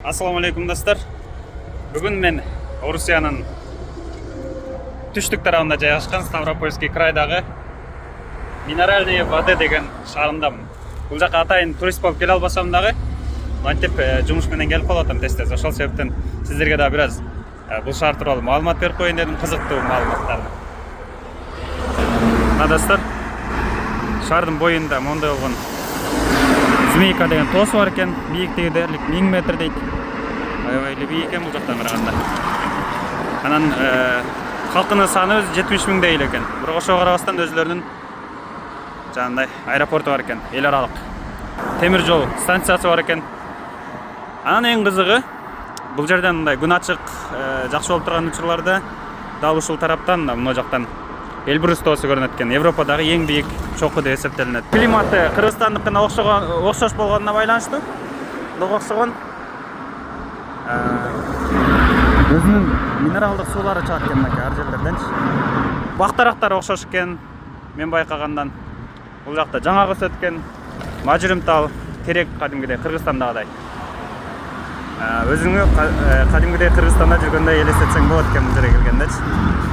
Ассаламу алейкум достар. Бүгін мен Орусияның түштік тарауында жайғашқан Ставропольский крайдағы минеральные воды деген шаарындамын. Бұл жаққа атайын турист болып келе албасам дағы, мантип жұмыш менен келип калатам тез-тез. Ошол себептен сиздерге да бираз бұл шаар тууралуу маалымат берип коеюн дедим, кызыктуу маалыматтарды. Мына достар, шаардын боюнда мондай болгон Змейка деген тоосу бар экен, бийиктиги дээрлик 1000 метр дейт. Аябай эле бийик экен бул жактан караганда. Анан халкынын саны өзү 70 000 эле экен. Бирок ошого карабастан өзүлөрүнүн жанагындай аэропорту бар экен, эл аралык темир жол станциясы бар экен. Анан эң кызыгы, бул жерден мындай күн ачык, жакшы болуп турган учурларда дал ушул тараптан да мына жактан Эльбрус тоосу көрүнөт экен. Европадагы эң бийик чокуу деп эсептелинет. Климаты Кыргызстандыкына окшош болгонуна байланыштуу. Буга окшогон өзүнүн минералдык суулары чыгат экен мынакей ар жерлерденчи. Бактарактар окшош экен мен байкагандан. Бул жакта жаңа кыз өткөн мажырым тал терек кадимгидей Кыргызстандагыдай. Өзүңү кадимгидей Кыргызстанда жүргөндөй элестетсең болот экен бул жерге келгендечи.